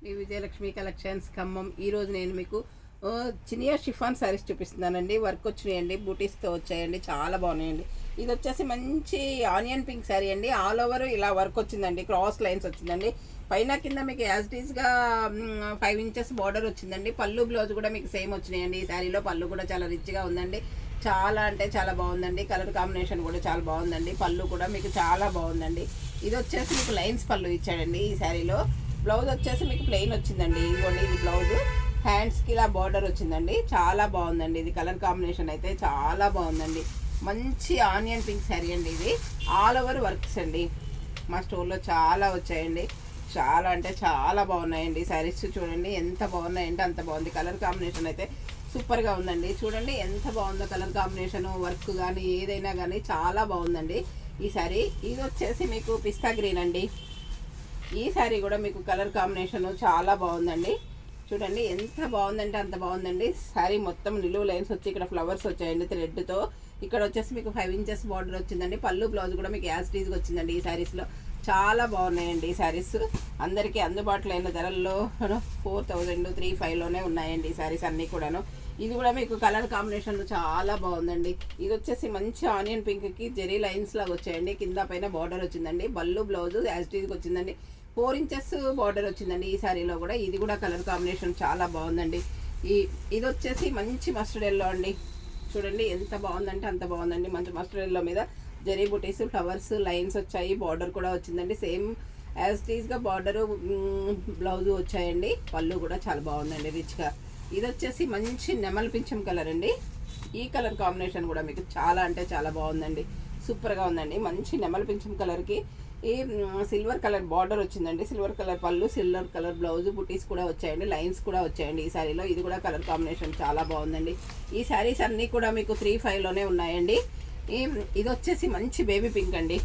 మీ Vijayalakshmi collections Khammam. ఈరోజు నేను మీకు చినియా షిఫాన్ శారీస్ చూపిస్తున్నానండి. వర్క్ వచ్చినాయండి, బూటీస్తో వచ్చాయండి, చాలా బాగున్నాయండి. ఇది వచ్చేసి మంచి ఆనియన్ పింక్ శారీ అండి. ఆల్ ఓవర్ ఇలా వర్క్ వచ్చిందండి, క్రాస్ లైన్స్ వచ్చిందండి. పైన కింద మీకు యాజ్ టీజ్గా 5 ఇంచెస్ బార్డర్ వచ్చిందండి. పళ్ళు బ్లౌజ్ కూడా మీకు సేమ్ వచ్చినాయండి. ఈ శారీలో పళ్ళు కూడా చాలా రిచ్గా ఉందండి. చాలా అంటే చాలా బాగుందండి. కలర్ కాంబినేషన్ కూడా చాలా బాగుందండి. పళ్ళు కూడా మీకు చాలా బాగుందండి. ఇది వచ్చేసి మీకు లైన్స్ పళ్ళు ఇచ్చాడండి. ఈ శారీలో బ్లౌజ్ వచ్చేసి మీకు ప్లెయిన్ వచ్చిందండి. ఇదిగోండి ఇది బ్లౌజ్, హ్యాండ్స్కి ఇలా బార్డర్ వచ్చిందండి. చాలా బాగుందండి. ఇది కలర్ కాంబినేషన్ అయితే చాలా బాగుందండి. మంచి ఆనియన్ పింక్ శారీ అండి. ఇది ఆల్ ఓవర్ వర్క్స్ అండి. మా స్టోర్లో చాలా వచ్చాయండి. చాలా అంటే చాలా బాగున్నాయండి. శారీస్ చూడండి ఎంత బాగున్నాయంటే అంత బాగుంది. కలర్ కాంబినేషన్ అయితే సూపర్గా ఉందండి. చూడండి ఎంత బాగుందో కలర్ కాంబినేషన్, వర్క్ కానీ ఏదైనా కానీ చాలా బాగుందండి ఈ శారీ. ఇది వచ్చేసి మీకు పిస్తా గ్రీన్ అండి. ఈ శారీ కూడా మీకు కలర్ కాంబినేషన్ చాలా బాగుందండి. చూడండి ఎంత బాగుందంటే అంత బాగుందండి. శారీ మొత్తం నిలువు లైన్స్ వచ్చి ఇక్కడ ఫ్లవర్స్ వచ్చాయండి థ్రెడ్తో. ఇక్కడ వచ్చేసి మీకు 5 ఇంచెస్ బార్డర్ వచ్చిందండి. పళ్ళు బ్లౌజ్ కూడా మీకు యాజ్ టీజ్గా వచ్చిందండి. ఈ శారీస్లో చాలా బాగున్నాయండి. ఈ శారీస్ అందరికీ అందుబాటులో అయిన ధరల్లో 4035లోనే ఉన్నాయండి ఈ శారీస్ అన్నీ కూడాను. ఇది కూడా మీకు కలర్ కాంబినేషన్ చాలా బాగుందండి. ఇది వచ్చేసి మంచి ఆనియన్ పింక్కి జెరీ లైన్స్ లాగా వచ్చాయండి. కింద పైన బార్డర్ వచ్చిందండి. పళ్ళు బ్లౌజ్ యాజ్ టీజ్గా వచ్చిందండి. 4 ఇంచెస్ బార్డర్ వచ్చిందండి ఈ శారీలో కూడా. ఇది కూడా కలర్ కాంబినేషన్ చాలా బాగుందండి. ఇది వచ్చేసి మంచి మస్టర్డ్ ఎల్లో అండి. చూడండి ఎంత బాగుందంటే అంత బాగుందండి. మంచి మస్టర్డ్ ఎల్లో మీద జరీ బుటీస్, ఫ్లవర్స్, లైన్స్ వచ్చాయి. బార్డర్ కూడా వచ్చిందండి. సేమ్ యాజ్ టీజ్గా బార్డరు, బ్లౌజు వచ్చాయండి. పళ్ళు కూడా చాలా బాగుందండి రిచ్గా. ఇది వచ్చేసి మంచి నెమలి పింఛం కలర్ అండి. ఈ కలర్ కాంబినేషన్ కూడా మీకు చాలా అంటే చాలా బాగుందండి. సూపర్గా ఉందండి. మంచి నెమలి పింఛం కలర్కి ఈ సిల్వర్ కలర్ బార్డర్ వచ్చిందండి. సిల్వర్ కలర్ పళ్ళు, సిల్వర్ కలర్ బ్లౌజ్, బుటీస్ కూడా వచ్చాయండి. లైన్స్ కూడా వచ్చాయండి ఈ శారీలో. ఇది కూడా కలర్ కాంబినేషన్ చాలా బాగుందండి. ఈ శారీస్ అన్నీ కూడా మీకు 35లోనే ఉన్నాయండి. ఇది వచ్చేసి మంచి బేబీ పింక్ అండి.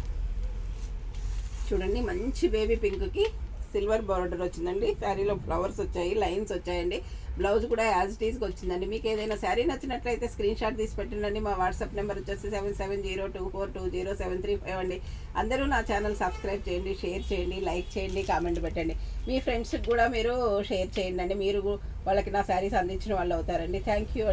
చూడండి మంచి బేబీ పింక్కి సిల్వర్ బార్డర్ వచ్చిందండి. శారీలో ఫ్లవర్స్ వచ్చాయి, లైన్స్ వచ్చాయండి. బ్లౌజ్ కూడా యాజ్ టీజ్గా వచ్చిందండి. మీకు ఏదైనా శారీ నచ్చినట్లయితే స్క్రీన్ షాట్ తీసి పెట్టండి. మా వాట్సాప్ నెంబర్ వచ్చేసి 7702420735 అండి. అందరూ నా ఛానల్ సబ్స్క్రైబ్ చేయండి, షేర్ చేయండి, లైక్ చేయండి, కామెంట్ పెట్టండి. మీ ఫ్రెండ్స్కి కూడా మీరు షేర్ చేయండి అండి. మీరు వాళ్ళకి నా శారీస్ అందించిన వాళ్ళు అవుతారండి. Thank you.